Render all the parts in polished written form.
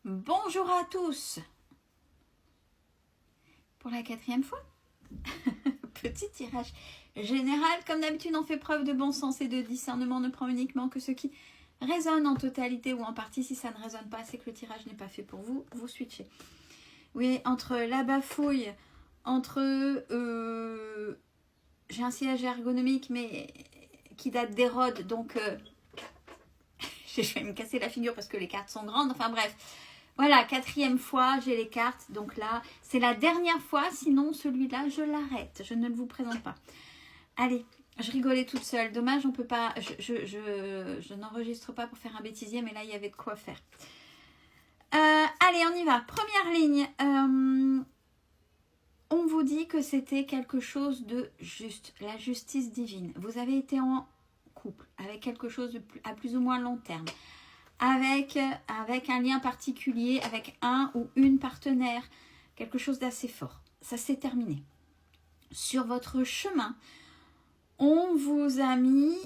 Bonjour à tous. Pour la 4e fois, petit tirage général. Comme d'habitude, on fait preuve de bon sens et de discernement. Ne prend uniquement que ce qui résonne en totalité ou en partie. Si ça ne résonne pas, c'est que le tirage n'est pas fait pour vous. Vous switchez. Oui, entre la bafouille, entre... j'ai un siège ergonomique, mais qui date d'Hérode, donc... je vais me casser la figure parce que les cartes sont grandes. Enfin bref. Voilà, 4e fois, j'ai les cartes. Donc là, c'est la dernière fois. Sinon, celui-là, je l'arrête. Je ne le vous présente pas. Allez, je rigolais toute seule. Dommage, on peut pas... Je n'enregistre pas pour faire un bêtisier, mais là, il y avait de quoi faire. Allez, on y va. Première ligne. On vous dit que c'était quelque chose de juste. La justice divine. Vous avez été en couple avec quelque chose à plus ou moins long terme. Avec un lien particulier, avec un ou une partenaire, quelque chose d'assez fort. Ça s'est terminé. Sur votre chemin, on vous a mis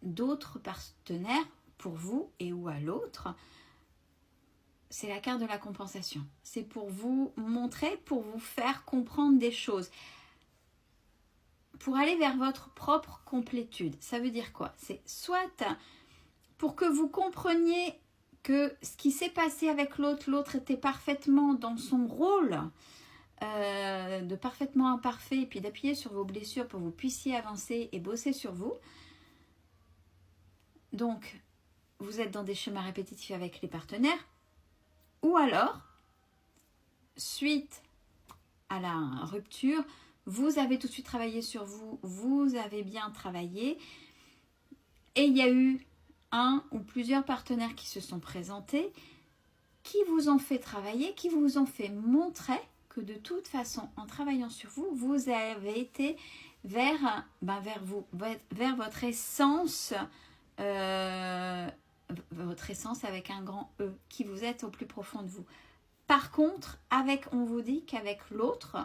d'autres partenaires pour vous et ou à l'autre. C'est la carte de la compensation. C'est pour vous montrer, pour vous faire comprendre des choses. Pour aller vers votre propre complétude. Ça veut dire quoi? C'est soit... pour que vous compreniez que ce qui s'est passé avec l'autre était parfaitement dans son rôle de parfaitement imparfait, et puis d'appuyer sur vos blessures pour que vous puissiez avancer et bosser sur vous. Donc, vous êtes dans des schémas répétitifs avec les partenaires, ou alors, suite à la rupture, vous avez tout de suite travaillé sur vous, vous avez bien travaillé, et il y a eu un ou plusieurs partenaires qui se sont présentés, qui vous ont fait travailler, qui vous ont fait montrer que de toute façon, en travaillant sur vous, vous avez été vers votre essence, votre essence avec un grand E, qui vous êtes au plus profond de vous. Par contre, on vous dit qu'avec l'autre,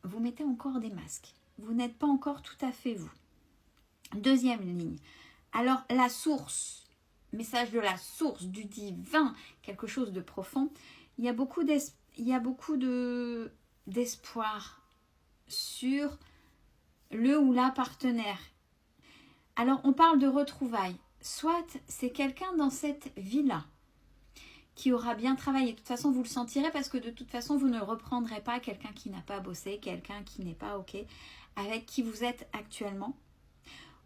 vous mettez encore des masques. Vous n'êtes pas encore tout à fait vous. Deuxième ligne. Alors, la source, message de la source, du divin, quelque chose de profond, il y a beaucoup d'espoir sur le ou la partenaire. Alors, on parle de retrouvailles. Soit c'est quelqu'un dans cette vie-là qui aura bien travaillé. De toute façon, vous le sentirez parce que de toute façon, vous ne reprendrez pas quelqu'un qui n'a pas bossé, quelqu'un qui n'est pas OK, avec qui vous êtes actuellement.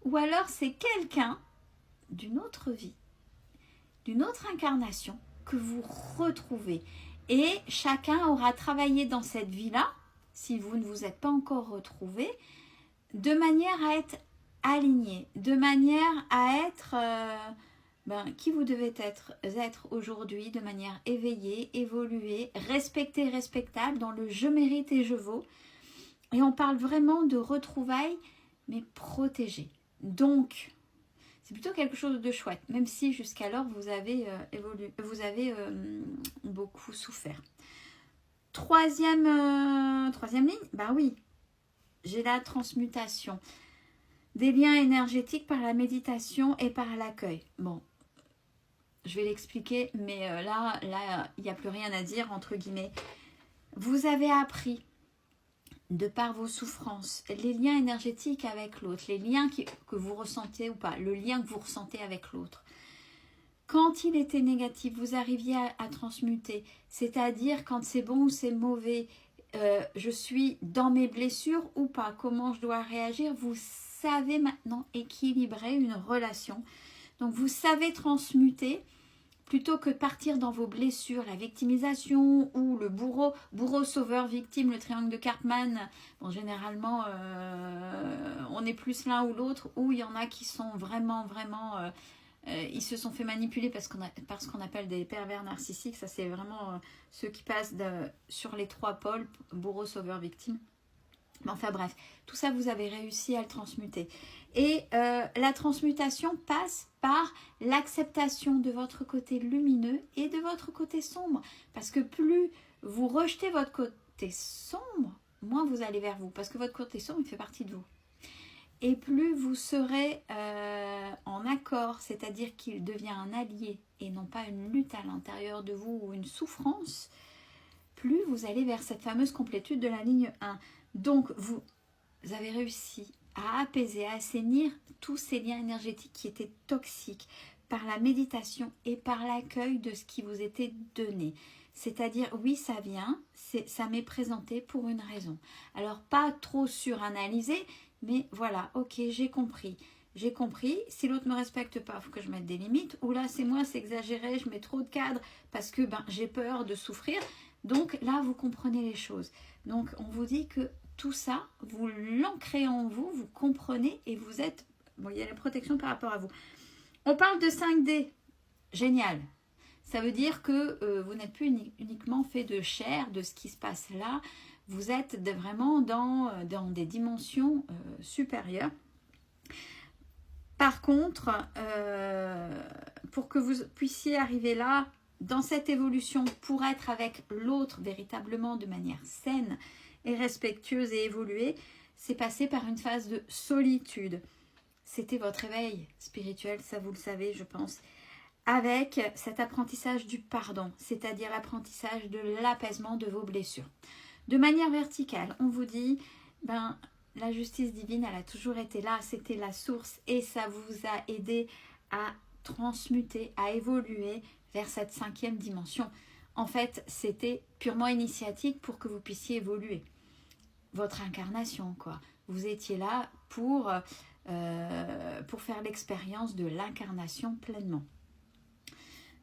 Ou alors c'est quelqu'un d'une autre vie, d'une autre incarnation que vous retrouvez. Et chacun aura travaillé dans cette vie-là, si vous ne vous êtes pas encore retrouvé, de manière à être aligné, de manière à être qui vous devez être aujourd'hui, de manière éveillée, évoluée, respectée, respectable, dans le je mérite et je vaux. Et on parle vraiment de retrouvailles, mais protégées. Donc, c'est plutôt quelque chose de chouette, même si jusqu'alors vous avez évolué, vous avez beaucoup souffert. Troisième ligne, ben oui, j'ai la transmutation des liens énergétiques par la méditation et par l'accueil. Bon, je vais l'expliquer, mais là, il n'y a plus rien à dire, entre guillemets. Vous avez appris, de par vos souffrances, les liens énergétiques avec l'autre, les liens que vous ressentez ou pas, le lien que vous ressentez avec l'autre. Quand il était négatif, vous arriviez à transmuter, c'est-à-dire quand c'est bon ou c'est mauvais, je suis dans mes blessures ou pas, comment je dois réagir, vous savez maintenant équilibrer une relation. Donc vous savez transmuter, plutôt que de partir dans vos blessures, la victimisation ou le bourreau sauveur victime, le triangle de Cartman. Bon, généralement, on est plus l'un ou l'autre, ou il y en a qui sont vraiment, ils se sont fait manipuler parce qu'on appelle des pervers narcissiques. Ça, c'est vraiment ceux qui passent sur les 3 pôles, bourreau, sauveur, victime. Enfin bref, tout ça, vous avez réussi à le transmuter. Et la transmutation passe par l'acceptation de votre côté lumineux et de votre côté sombre. Parce que plus vous rejetez votre côté sombre, moins vous allez vers vous. Parce que votre côté sombre, il fait partie de vous. Et plus vous serez en accord, c'est-à-dire qu'il devient un allié et non pas une lutte à l'intérieur de vous ou une souffrance, plus vous allez vers cette fameuse complétude de la ligne 1. Donc, vous avez réussi à apaiser, à assainir tous ces liens énergétiques qui étaient toxiques par la méditation et par l'accueil de ce qui vous était donné. C'est-à-dire, oui, ça vient, ça m'est présenté pour une raison. Alors, pas trop suranalyser, mais voilà, ok, j'ai compris. J'ai compris, si l'autre ne me respecte pas, il faut que je mette des limites. Ou là, c'est moi, c'est exagéré, je mets trop de cadres parce que j'ai peur de souffrir. Donc là, vous comprenez les choses. Donc, on vous dit que tout ça, vous l'ancrez en vous, vous comprenez et vous êtes... Bon, il y a la protection par rapport à vous. On parle de 5D. Génial. Ça veut dire que vous n'êtes plus uniquement fait de chair, de ce qui se passe là. Vous êtes vraiment dans des dimensions supérieures. Par contre, pour que vous puissiez arriver là, dans cette évolution, pour être avec l'autre véritablement de manière saine et respectueuse et évoluer, c'est passer par une phase de solitude. C'était votre éveil spirituel, ça vous le savez, je pense. Avec cet apprentissage du pardon, c'est-à-dire l'apprentissage de l'apaisement de vos blessures. De manière verticale, on vous dit, la justice divine, elle a toujours été là, c'était la source et ça vous a aidé à transmuter, à évoluer vers cette 5e dimension. En fait, c'était purement initiatique pour que vous puissiez évoluer. Votre incarnation, quoi. Vous étiez là pour faire l'expérience de l'incarnation pleinement.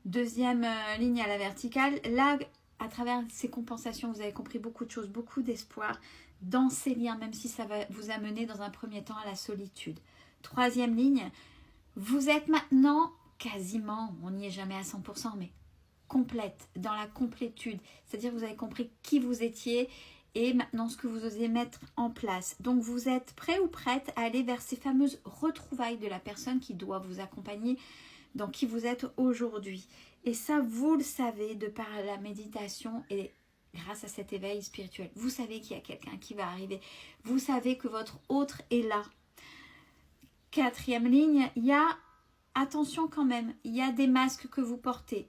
Deuxième ligne à la verticale, là, à travers ces compensations, vous avez compris beaucoup de choses, beaucoup d'espoir dans ces liens, même si ça va vous amener dans un premier temps à la solitude. Troisième ligne, vous êtes maintenant quasiment, on n'y est jamais à 100%, mais complète, dans la complétude. C'est-à-dire que vous avez compris qui vous étiez et maintenant ce que vous osez mettre en place. Donc vous êtes prêt ou prête à aller vers ces fameuses retrouvailles de la personne qui doit vous accompagner dans qui vous êtes aujourd'hui. Et ça, vous le savez de par la méditation et grâce à cet éveil spirituel. Vous savez qu'il y a quelqu'un qui va arriver. Vous savez que votre autre est là. Quatrième ligne, il y a, attention quand même, il y a des masques que vous portez.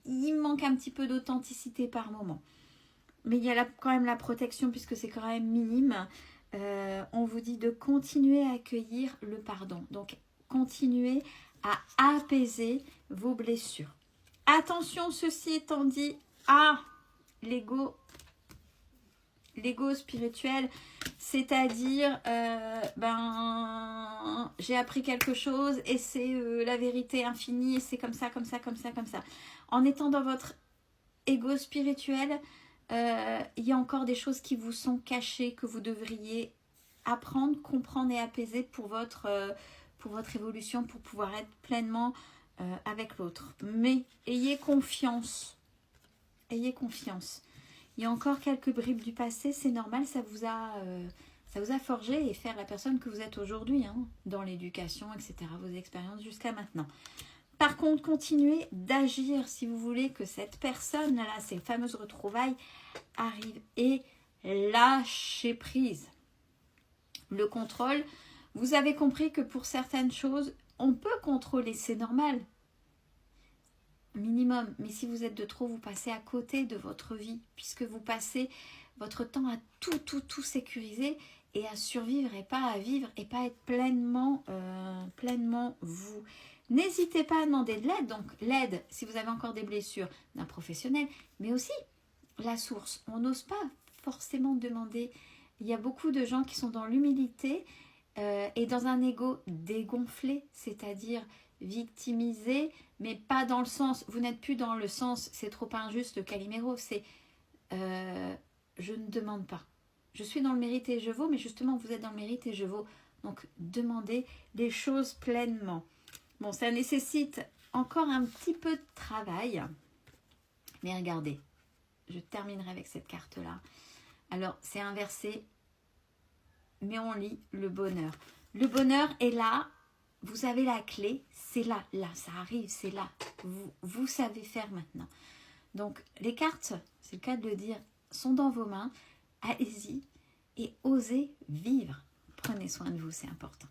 Il manque un petit peu d'authenticité par moment. Mais il y a quand même la protection puisque c'est quand même minime. On vous dit de continuer à accueillir le pardon. Donc, continuez à apaiser vos blessures. Attention, ceci étant dit, à l'ego spirituel, c'est-à-dire j'ai appris quelque chose et c'est la vérité infinie et c'est comme ça. En étant dans votre ego spirituel, il y a encore des choses qui vous sont cachées, que vous devriez apprendre, comprendre et apaiser pour votre évolution, pour pouvoir être pleinement avec l'autre. Mais ayez confiance. Ayez confiance. Il y a encore quelques bribes du passé, c'est normal, ça vous a forgé et faire la personne que vous êtes aujourd'hui, dans l'éducation, etc., vos expériences jusqu'à maintenant. Par contre, continuez d'agir si vous voulez que cette personne-là, ces fameuses retrouvailles, arrivent et lâchez prise. Le contrôle, vous avez compris que pour certaines choses, on peut contrôler, c'est normal. Minimum, mais si vous êtes de trop, vous passez à côté de votre vie, puisque vous passez votre temps à tout sécuriser et à survivre et pas à vivre et pas être pleinement vous. N'hésitez pas à demander de l'aide, donc l'aide si vous avez encore des blessures d'un professionnel, mais aussi la source. On n'ose pas forcément demander. Il y a beaucoup de gens qui sont dans l'humilité et dans un ego dégonflé, c'est-à-dire victimisé, mais pas dans le sens, vous n'êtes plus dans le sens c'est trop injuste le Calimero, c'est je ne demande pas. Je suis dans le mérite et je vaux, mais justement vous êtes dans le mérite et je vaux. Donc demandez les choses pleinement. Bon, ça nécessite encore un petit peu de travail, mais regardez, je terminerai avec cette carte-là. Alors, c'est inversé, mais on lit le bonheur. Le bonheur est là, vous avez la clé, c'est là, ça arrive, c'est là. Vous savez faire maintenant. Donc, les cartes, c'est le cas de le dire, sont dans vos mains. Allez-y et osez vivre. Prenez soin de vous, c'est important.